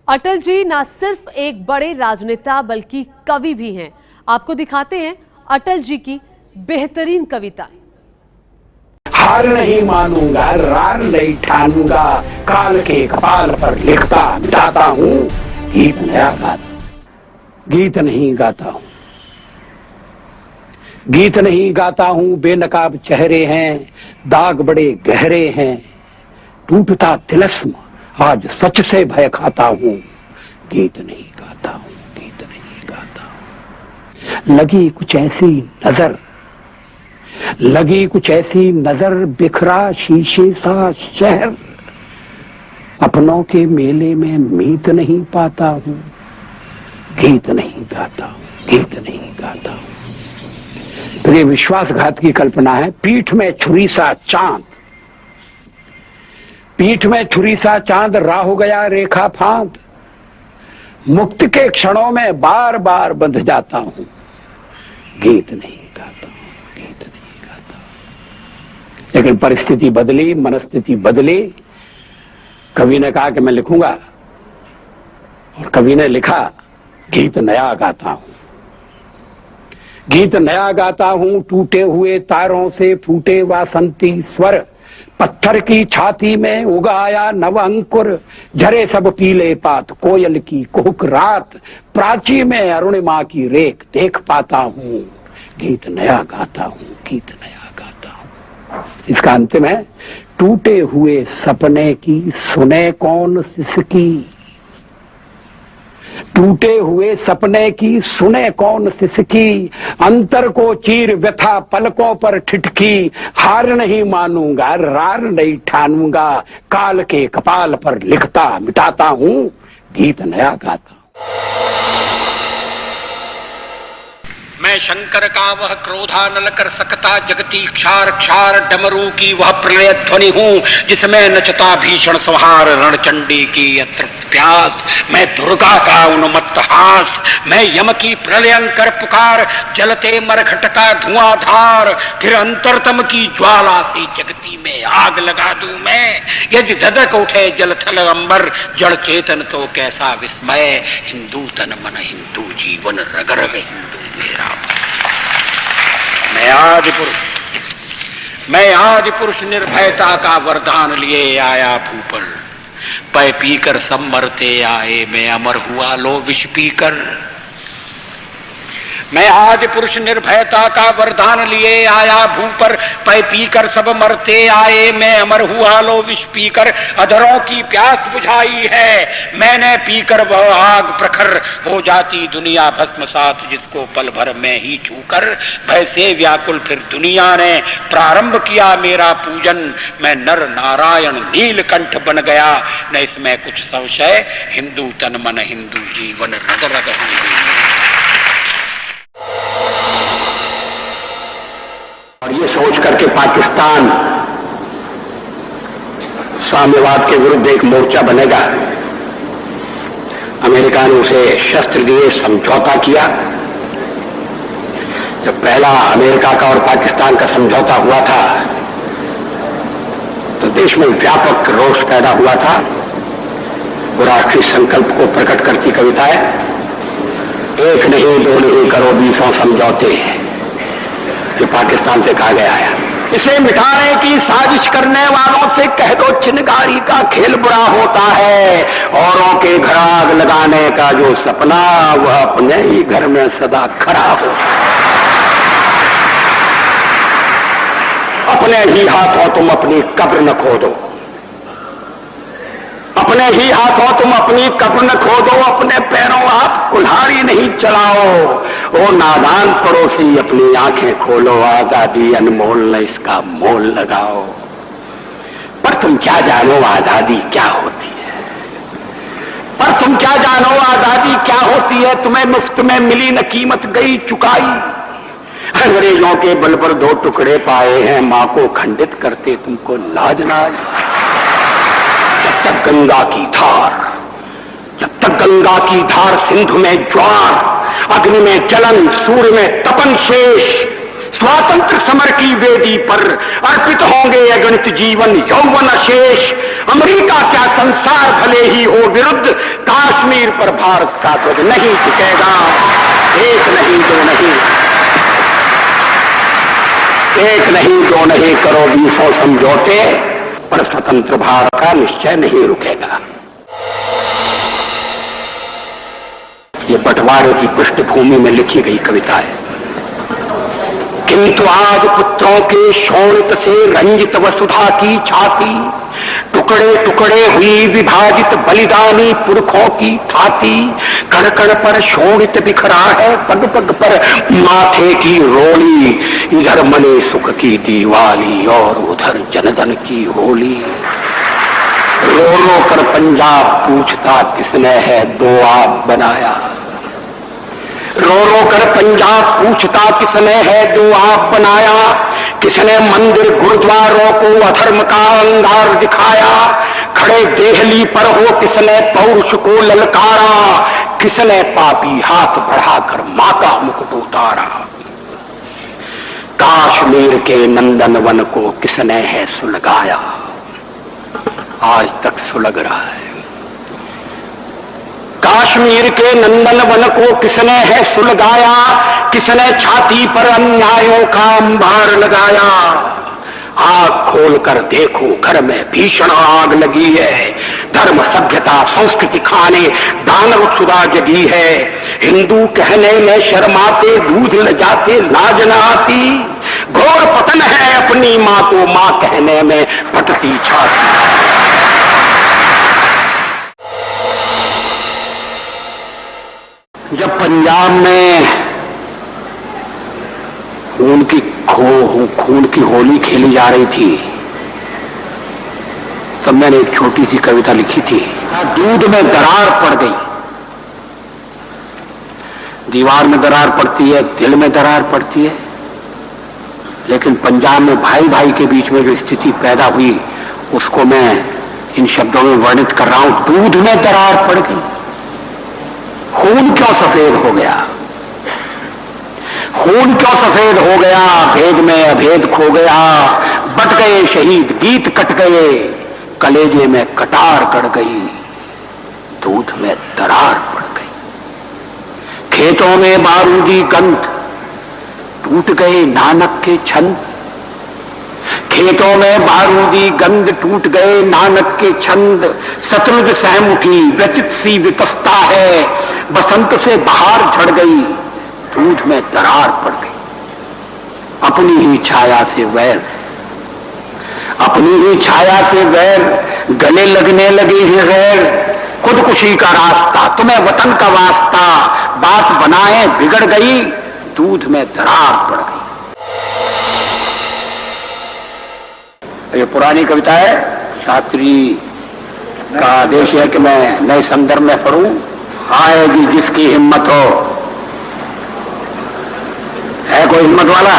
अटल जी न सिर्फ एक बड़े राजनेता बल्कि कवि भी हैं। आपको दिखाते हैं अटल जी की बेहतरीन कविता। हार नहीं मानूंगा, रार नहीं ठानूंगा, काल के कपाल पर लिखता मिटाता हूँ, गीत नया गाता। गीत नहीं गाता हूँ, गीत नहीं गाता हूँ, बेनकाब चेहरे हैं, दाग बड़े गहरे हैं, टूटता तिलस्म आज सच से भय खाता हूँ, गीत नहीं गाता हूँ, गीत नहीं गाता हूँ। लगी कुछ ऐसी नजर, लगी कुछ ऐसी नजर, बिखरा शीशे सा शहर, अपनों के मेले में मीत नहीं पाता हूँ, गीत नहीं गाता हूँ, गीत नहीं गाता हूँ। तो ये विश्वासघात की कल्पना है। पीठ में छुरी सा चांद, पीठ में छुरी सा चांद, राह हो गया रेखा फांद, मुक्त के क्षणों में बार बार बंध जाता हूं, गीत नहीं गाता हूं, गीत नहीं गाता हूं। लेकिन परिस्थिति बदली, मनस्थिति बदली। कवि ने कहा कि मैं लिखूंगा, और कवि ने लिखा गीत नया गाता हूं, गीत नया गाता हूं। टूटे हुए तारों से फूटे वासंती स्वर, पत्थर की छाती में उगाया नव अंकुर, झरे सब पीले पात, कोयल की कुहुक रात, प्राची में अरुणिमा की रेख देख पाता हूं, गीत नया गाता हूं, गीत नया गाता हूं। इसका अंतिम है, टूटे हुए सपने की सुने कौन सिसकी, टूटे हुए सपने की सुने कौन सिसकी, अंतर को चीर व्यथा पलकों पर ठिठकी, हार नहीं मानूंगा, रार नहीं ठानूंगा, काल के कपाल पर लिखता मिटाता हूं, गीत नया गाता। मैं शंकर का वह क्रोधा नल कर सकता, जगती क्षार क्षार डमरू की वह प्रलय ध्वनि हूं, जिसमें नचता भीषण संहार रणचंडी की अतृप्त प्यास। मैं दुर्गा का उन्मत्त हास, मैं यम की प्रलयंकर पुकार, जलते मरघट का धुआंधार, फिर अंतरतम की ज्वाला से जगती में आग लगा दूं मैं। यदि धधक उठे जल थल अंबर, जड़ चेतन तो कैसा विस्मय, हिंदू तन मन हिंदू जीवन रग रग हिंदू मेरा। मैं आज पुरुष निर्भयता का वरदान लिए आया भूपर, पै पीकर सब मरते आए, मैं अमर हुआ लो विष पीकर। मैं आज पुरुष निर्भयता का वरदान लिए आया भूपर, पै पीकर सब मरते आए, मैं अमर हुआ लो विष पीकर। अधरों की प्यास बुझाई है मैंने पीकर, वह आग प्रखर हो जाती दुनिया भस्मसात, जिसको पल भर में ही छूकर। भय से व्याकुल फिर दुनिया ने प्रारंभ किया मेरा पूजन, मैं नर नारायण नीलकंठ बन गया, न इसमें कुछ संशय, हिंदू तन मन हिंदू जीवन रग रग हिंदू। और ये सोच करके पाकिस्तान साम्यवाद के विरुद्ध एक मोर्चा बनेगा, अमेरिका ने उसे शस्त्र दिए समझौता किया। जब पहला अमेरिका का और पाकिस्तान का समझौता हुआ था तो देश में व्यापक रोष पैदा हुआ था। वो राष्ट्रीय संकल्प को प्रकट करती कविताएं, एक नहीं दो नहीं करो 20 समझौते, जो पाकिस्तान से कहा गया है। इसे मिटाने की साजिश करने वालों से कह दो चिनगारी का खेल बुरा होता है, औरों के घर आग लगाने का जो सपना वह अपने ही घर में सदा खड़ा हो। अपने ही हाथों तुम अपनी कब्र न खोदो, अपने ही हाथों तुम अपनी कब्र न खोदो, अपने पैरों आप कुल्हाड़ी नहीं चलाओ। ओ नादान पड़ोसी अपनी आंखें खोलो, आजादी अनमोल न इसका मोल लगाओ। पर तुम क्या जानो आजादी क्या होती है, पर तुम क्या जानो आजादी क्या होती है। तुम्हें मुफ्त में मिली न कीमत गई चुकाई, अंग्रेजों के बल पर 2 टुकड़े पाए हैं, मां को खंडित करते तुमको लाज ना आई। जब तक गंगा की धार, जब तक गंगा की धार, सिंधु में ज्वार, अग्नि में जलन, सूर्य में तपन शेष, स्वातंत्र समर की वेदी पर अर्पित होंगे अगणित जीवन यौवन अशेष। अमेरिका क्या संसार भले ही हो विरुद्ध, कश्मीर पर भारत का ध्वज नहीं झुकेगा। एक नहीं दो नहीं, एक नहीं दो नहीं करो 20 समझौते, पर स्वतंत्र भारत का निश्चय नहीं रुकेगा। ये बंटवारे की पृष्ठभूमि में लिखी गई कविता है। किंतु आज पुत्रों के शोणित से रंजित वसुधा की छाती, टुकड़े टुकड़े हुई विभाजित बलिदानी पुरखों की छाती, कण कण पर शोणित बिखरा है पग पग पर माथे की रोली। इधर मने सुख की दीवाली और उधर जन जन की होली। रो रो कर पंजाब पूछता किसने है दो आप बनाया। रो रो कर पंजाब पूछता किसने है दो आप बनाया। किसने मंदिर गुरुद्वारों को अधर्म का अंगार दिखाया। खड़े देहली पर हो किसने पौरुष को ललकारा। किसने पापी हाथ बढ़ाकर मां का मुकुट उतारा। कश्मीर के नंदनवन को किसने है सुलगाया। आज तक सुलग रहा है। कश्मीर के नंदनवन को किसने है सुलगाया। किसने छाती पर अन्यायों का अंबार लगाया। आग खोलकर देखो घर में भीषण आग लगी है। धर्म सभ्यता संस्कृति खाने दानव सुधा जगी है। हिंदू कहने में शर्माते दूध ल जाते लाज न आती। घोर पतन है अपनी मां को मां कहने में फटती छाती। जब पंजाब में खून की होली खेली जा रही थी, तब मैंने एक छोटी सी कविता लिखी थी। दूध में दरार पड़ गई। दीवार में दरार पड़ती है, दिल में दरार पड़ती है, लेकिन पंजाब में भाई भाई के बीच में जो स्थिति पैदा हुई उसको मैं इन शब्दों में वर्णित कर रहा हूं। दूध में दरार पड़ गई। खून क्यों सफेद हो गया। खून क्यों सफेद हो गया। भेद में अभेद खो गया। बट गए शहीद गीत कट गए। कलेजे में कटार कट गई। दूध में दरार पड़ गई। खेतों में बारूदी गंध टूट गए नानक के छंद। खेतों में बारूदी गंध टूट गए नानक के छंद। शत्रुघ्न सहम उठी व्यतीत सी वितस्ता है। बसंत से बहार झड़ गई। दूध में दरार पड़ गई। अपनी ही छाया से वैर, अपनी ही छाया से वैर, गले लगने लगे हैं गैर। खुदकुशी का रास्ता तुम्हें वतन का वास्ता, बात बनाए बिगड़ गई। दूध में दरार पड़ गई। ये पुरानी कविता है। शास्त्री का आदेश है कि मैं नए संदर्भ में पढ़ूं। आएगी जिसकी हिम्मत हो। है कोई हिम्मत वाला?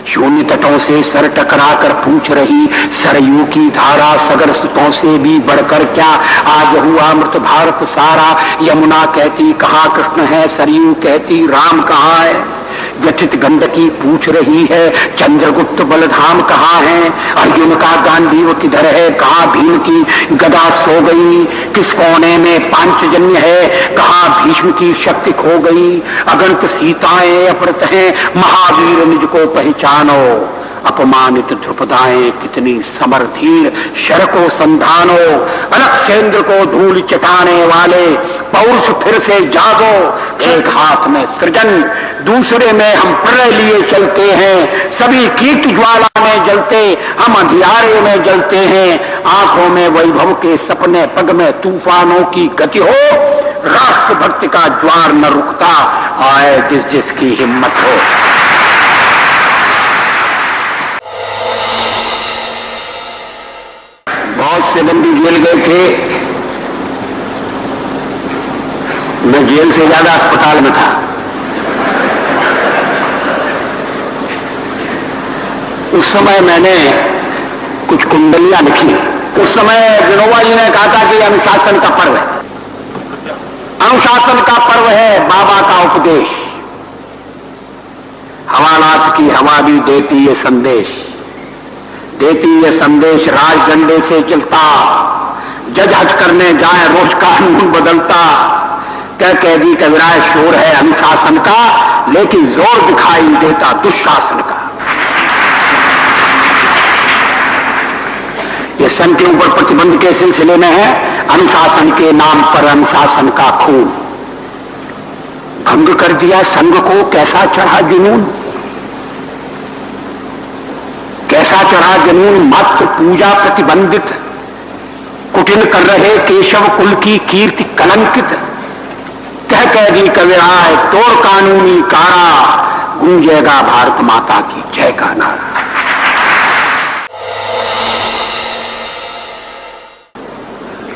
शून्य तटों से सर टकरा कर पूछ रही सरयू की धारा, सगर सुतों से भी बढ़कर क्या आज हुआ मृत भारत सारा। यमुना कहती कहाँ कृष्ण है, सरयू कहती राम कहाँ है। व्यथित गंडकी पूछ रही है चंद्रगुप्त बलधाम कहाँ है। अर्जुन का गांडीव किधर है, कहाँ भीम की गदा सो गई। किस कोने में पांचजन्य है, कहाँ भीष्म की शक्ति खो गई। अगणित सीताएं अपहृत हैं, महावीर निज को पहचानो। अपमानित ध्रुपदाएं कितनी समरधीर, शर को संधानो। अलक्षेंद्र को धूल चटाने वाले पौरुष फिर से जागो। एक हाथ में सृजन, दूसरे में हम प्रलय लिए चलते हैं। सभी कीर्ति ज्वाला में जलते, हम अंधियारे में जलते हैं। आंखों में वैभव के सपने, पग में तूफानों की गति हो। राष्ट्र भक्ति का ज्वार न रुकता, आए जिस जिसकी हिम्मत हो। बहुत से बंदी जेल गए थे। मैं जेल से ज्यादा अस्पताल में था। उस समय मैंने कुछ कुंडलियां लिखी। उस समय विनोबा जी ने कहा था कि अनुशासन का पर्व है। अनुशासन का पर्व है बाबा का उपदेश। हवालात की हवा भी देती ये संदेश, राज डंडे से चलता, जज हज करने जाए रोज कानून बदलता। कह दी कविराय शोर है अनुशासन का, लेकिन जोर दिखाई देता दुशासन का। ये संघ के ऊपर प्रतिबंध के सिलसिले में है, अनुशासन के नाम पर अनुशासन का खून। भंग कर दिया संघ को, कैसा चढ़ा जुनून, कैसा चढ़ा जुनून। मात्र पूजा प्रतिबंधित, कुटिल कर रहे केशव कुल की कीर्ति कलंकित। कह दी कविराय तोड़ कानूनी कारा, गूंजेगा भारत माता की जय का नारा।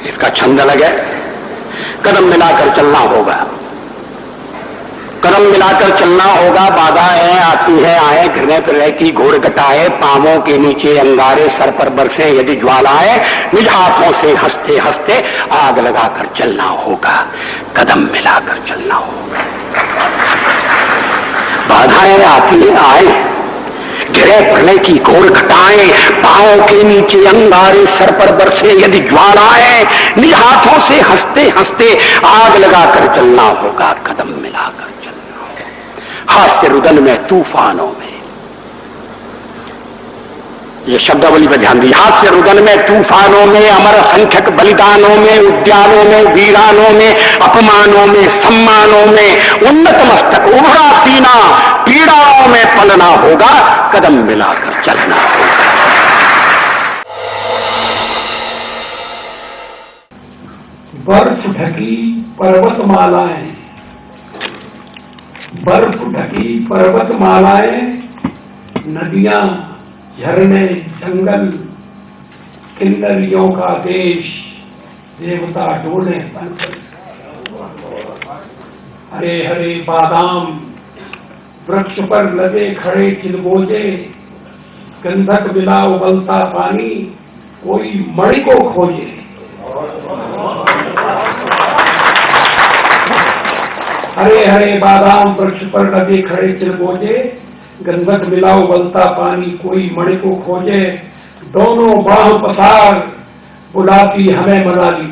इसका छंद अलग है, कदम मिलाकर चलना होगा, कदम मिलाकर चलना होगा। बाधाएं आती है आए, घृणय प्रलय की घोर घटाए, पांवों के नीचे अंगारे, सर पर बरसे यदि ज्वालाएं, निज हाथों से हंसते हंसते आग लगाकर चलना होगा, कदम मिलाकर चलना होगा। बाधाएं आती है आए, घृणय प्रलय की घोर घटाएं, पांवों के नीचे अंगारे, सर पर बरसे यदि ज्वालाएं, निज हाथों से हंसते हंसते आग लगाकर चलना होगा, कदम मिलाकर चलना होगा। हास्य रुदन में तूफानों में, ये शब्दावली पर ध्यान दिया। हास्य रुदन में तूफानों में, अमर असंख्यक बलिदानों में, उद्यानों में, वीरानों में, अपमानों में, सम्मानों में, उन्नत मस्तक उभरा सीना, पीड़ाओं में पलना होगा, कदम मिलाकर चलना होगा। बर्फ ढकी पर्वतमालाएं, बर्फ ढकी पर्वतमालाएं, नदियां, झरने, जंगल, किन्नरियों का देश, देवता डोले बनकर। हरे हरे बादाम वृक्ष पर लगे खड़े चिलगोजे, गंधक मिला उबलता पानी, कोई मणि को खोजे। हरे हरे बादाम वृक्ष पर लगे खड़े चिलगोजे, गंधक मिला उबलता पानी, कोई मणि को खोजे। दोनों बाह पसार बुलाती हमें मनाली,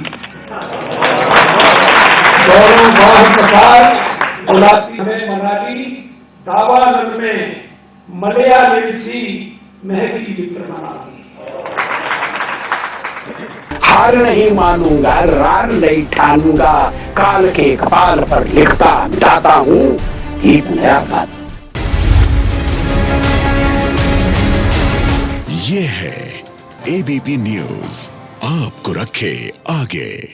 दोनों बाह पसार बुलाती हमें मनाली। दावानल में मलयाली सी महकी मित्र मनाली। हार नहीं मानूंगा, रार नहीं ठानूंगा, काल के कपाल पर लिखता जाता हूं गीत नया गाता। ये है एबीपी न्यूज, आपको रखे आगे।